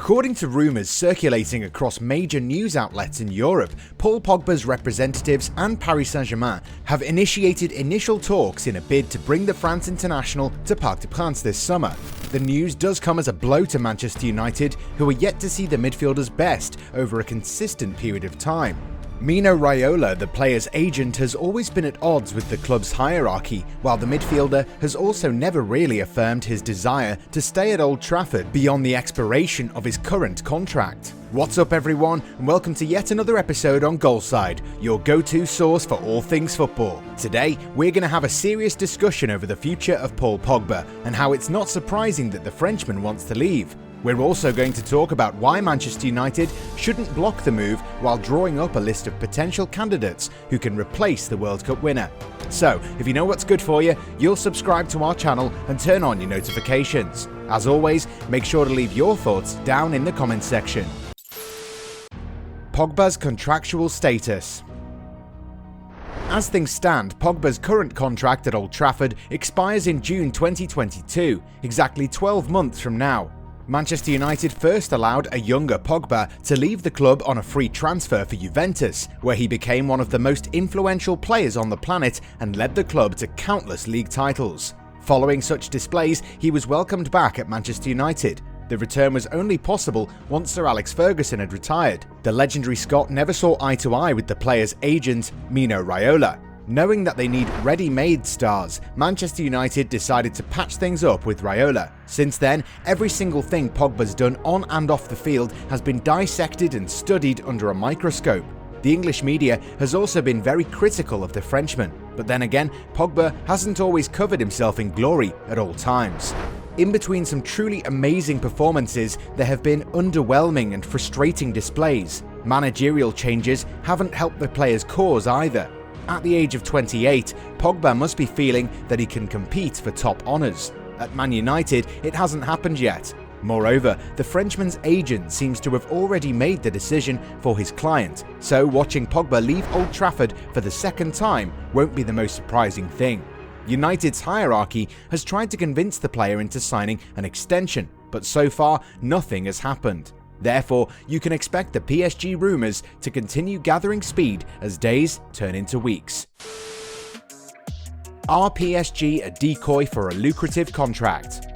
According to rumours circulating across major news outlets in Europe, Paul Pogba's representatives and Paris Saint-Germain have initiated initial talks in a bid to bring the France international to Parc des Princes this summer. The news does come as a blow to Manchester United, who are yet to see the midfielder's best over a consistent period of time. Mino Raiola, the player's agent, has always been at odds with the club's hierarchy, while the midfielder has also never really affirmed his desire to stay at Old Trafford beyond the expiration of his current contract. What's up everyone, and welcome to yet another episode on Goalside, your go-to source for all things football. Today, we're going to have a serious discussion over the future of Paul Pogba, and how it's not surprising that the Frenchman wants to leave. We're also going to talk about why Manchester United shouldn't block the move while drawing up a list of potential candidates who can replace the World Cup winner. So, if you know what's good for you, you'll subscribe to our channel and turn on your notifications. As always, make sure to leave your thoughts down in the comments section. Pogba's contractual status. As things stand, Pogba's current contract at Old Trafford expires in June 2022, exactly 12 months from now. Manchester United first allowed a younger Pogba to leave the club on a free transfer for Juventus, where he became one of the most influential players on the planet and led the club to countless league titles. Following such displays, he was welcomed back at Manchester United. The return was only possible once Sir Alex Ferguson had retired. The legendary Scot never saw eye to eye with the player's agent, Mino Raiola. Knowing that they need ready-made stars, Manchester United decided to patch things up with Raiola. Since then, every single thing Pogba's done on and off the field has been dissected and studied under a microscope. The English media has also been very critical of the Frenchman, but then again, Pogba hasn't always covered himself in glory at all times. In between some truly amazing performances, there have been underwhelming and frustrating displays. Managerial changes haven't helped the player's cause either. At the age of 28, Pogba must be feeling that he can compete for top honours. At Man United, it hasn't happened yet. Moreover, the Frenchman's agent seems to have already made the decision for his client, so watching Pogba leave Old Trafford for the second time won't be the most surprising thing. United's hierarchy has tried to convince the player into signing an extension, but so far nothing has happened. Therefore, you can expect the PSG rumours to continue gathering speed as days turn into weeks. Are PSG a decoy for a lucrative contract?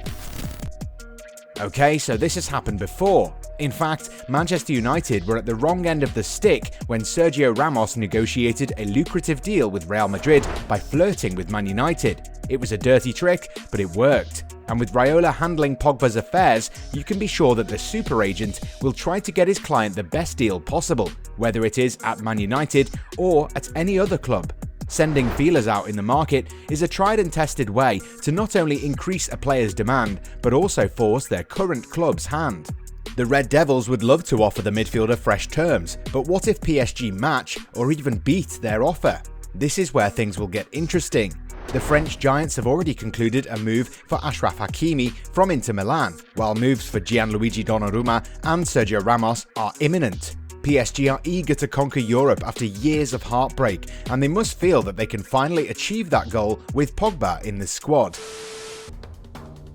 Okay, so this has happened before. In fact, Manchester United were at the wrong end of the stick when Sergio Ramos negotiated a lucrative deal with Real Madrid by flirting with Man United. It was a dirty trick, but it worked. And with Raiola handling Pogba's affairs, you can be sure that the super agent will try to get his client the best deal possible, whether it is at Man United or at any other club. Sending feelers out in the market is a tried and tested way to not only increase a player's demand, but also force their current club's hand. The Red Devils would love to offer the midfielder fresh terms, but what if PSG match or even beat their offer? This is where things will get interesting. The French Giants have already concluded a move for Achraf Hakimi from Inter Milan, while moves for Gianluigi Donnarumma and Sergio Ramos are imminent. PSG are eager to conquer Europe after years of heartbreak, and they must feel that they can finally achieve that goal with Pogba in the squad.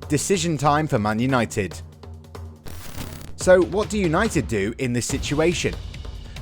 Decision time for Man United. So what do United do in this situation?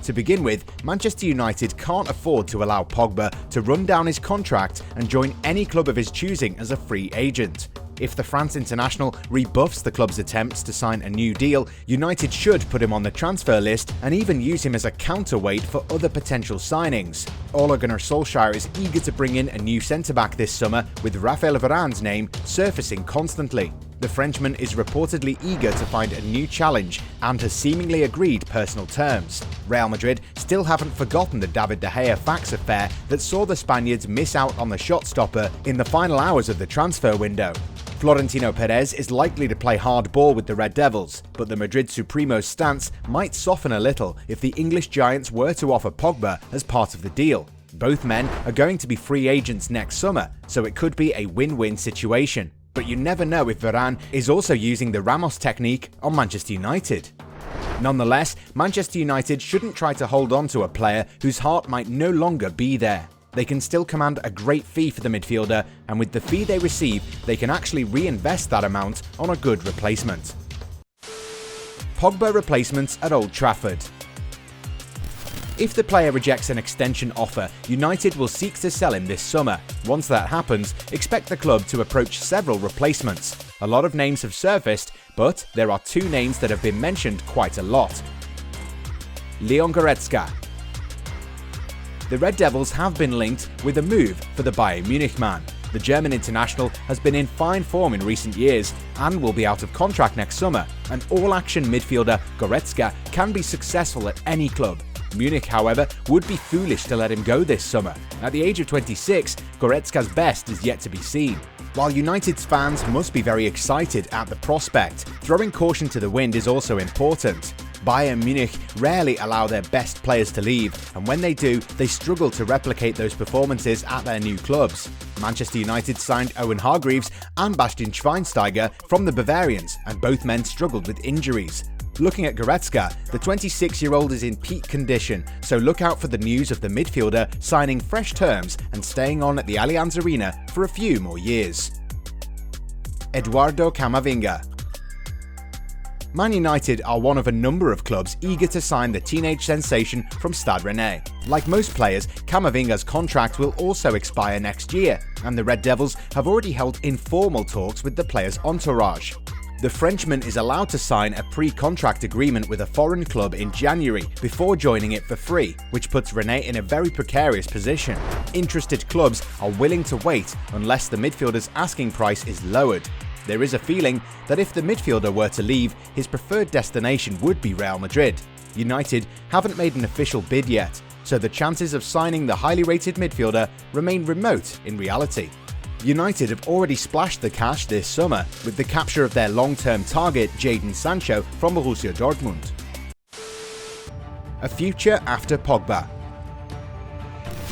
To begin with, Manchester United can't afford to allow Pogba to run down his contract and join any club of his choosing as a free agent. If the France international rebuffs the club's attempts to sign a new deal, United should put him on the transfer list and even use him as a counterweight for other potential signings. Ole Gunnar Solskjaer is eager to bring in a new centre-back this summer, with Raphael Varane's name surfacing constantly. The Frenchman is reportedly eager to find a new challenge and has seemingly agreed personal terms. Real Madrid still haven't forgotten the David De Gea fax affair that saw the Spaniards miss out on the shot stopper in the final hours of the transfer window. Florentino Perez is likely to play hardball with the Red Devils, but the Madrid Supremo's stance might soften a little if the English Giants were to offer Pogba as part of the deal. Both men are going to be free agents next summer, so it could be a win-win situation. But you never know if Varane is also using the Ramos technique on Manchester United. Nonetheless, Manchester United shouldn't try to hold on to a player whose heart might no longer be there. They can still command a great fee for the midfielder, and with the fee they receive, they can actually reinvest that amount on a good replacement. Pogba replacements at Old Trafford. If the player rejects an extension offer, United will seek to sell him this summer. Once that happens, expect the club to approach several replacements. A lot of names have surfaced, but there are two names that have been mentioned quite a lot. Leon Goretzka. The Red Devils have been linked with a move for the Bayern Munich man. The German international has been in fine form in recent years and will be out of contract next summer. An all-action midfielder, Goretzka, can be successful at any club. Munich, however, would be foolish to let him go this summer. At the age of 26, Goretzka's best is yet to be seen. While United's fans must be very excited at the prospect, throwing caution to the wind is also important. Bayern Munich rarely allow their best players to leave, and when they do, they struggle to replicate those performances at their new clubs. Manchester United signed Owen Hargreaves and Bastian Schweinsteiger from the Bavarians, and both men struggled with injuries. Looking at Goretzka, the 26-year-old is in peak condition, so look out for the news of the midfielder signing fresh terms and staying on at the Allianz Arena for a few more years. Eduardo Camavinga. Man United are one of a number of clubs eager to sign the teenage sensation from Stade Rennais. Like most players, Camavinga's contract will also expire next year, and the Red Devils have already held informal talks with the player's entourage. The Frenchman is allowed to sign a pre-contract agreement with a foreign club in January before joining it for free, which puts Rennais in a very precarious position. Interested clubs are willing to wait unless the midfielder's asking price is lowered. There is a feeling that if the midfielder were to leave, his preferred destination would be Real Madrid. United haven't made an official bid yet, so the chances of signing the highly rated midfielder remain remote in reality. United have already splashed the cash this summer with the capture of their long-term target Jadon Sancho from Borussia Dortmund. A future after Pogba.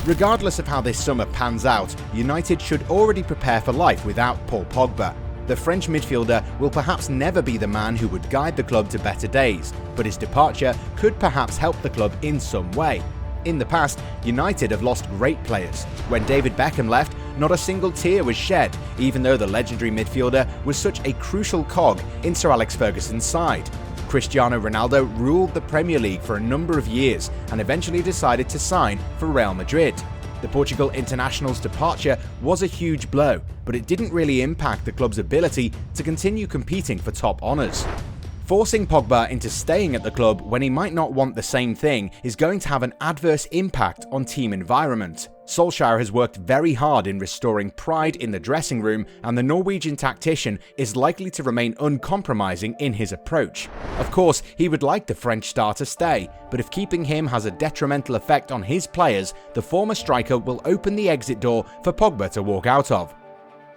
Regardless of how this summer pans out, United should already prepare for life without Paul Pogba. The French midfielder will perhaps never be the man who would guide the club to better days, but his departure could perhaps help the club in some way. In the past, United have lost great players. When David Beckham left, not a single tear was shed, even though the legendary midfielder was such a crucial cog in Sir Alex Ferguson's side. Cristiano Ronaldo ruled the Premier League for a number of years and eventually decided to sign for Real Madrid. The Portugal international's departure was a huge blow, but it didn't really impact the club's ability to continue competing for top honours. Forcing Pogba into staying at the club when he might not want the same thing is going to have an adverse impact on team environment. Solskjaer has worked very hard in restoring pride in the dressing room, and the Norwegian tactician is likely to remain uncompromising in his approach. Of course, he would like the French star to stay, but if keeping him has a detrimental effect on his players, the former striker will open the exit door for Pogba to walk out of.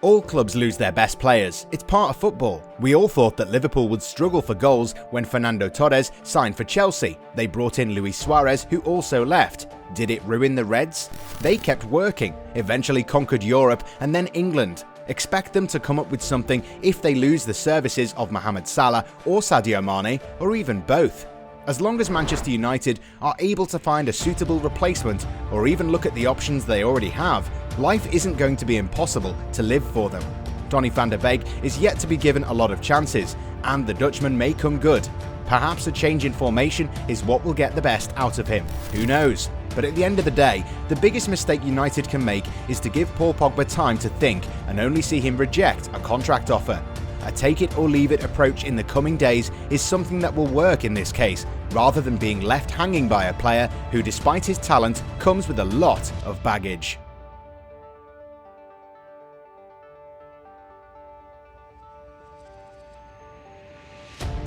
All clubs lose their best players. It's part of football. We all thought that Liverpool would struggle for goals when Fernando Torres signed for Chelsea. They brought in Luis Suarez, who also left. Did it ruin the Reds? They kept working, eventually conquered Europe and then England. Expect them to come up with something if they lose the services of Mohamed Salah or Sadio Mane, or even both. As long as Manchester United are able to find a suitable replacement, or even look at the options they already have, life isn't going to be impossible to live for them. Donny van der Beek is yet to be given a lot of chances, and the Dutchman may come good. Perhaps a change in formation is what will get the best out of him. Who knows? But at the end of the day, the biggest mistake United can make is to give Paul Pogba time to think and only see him reject a contract offer. A take-it-or-leave-it approach in the coming days is something that will work in this case, rather than being left hanging by a player who, despite his talent, comes with a lot of baggage.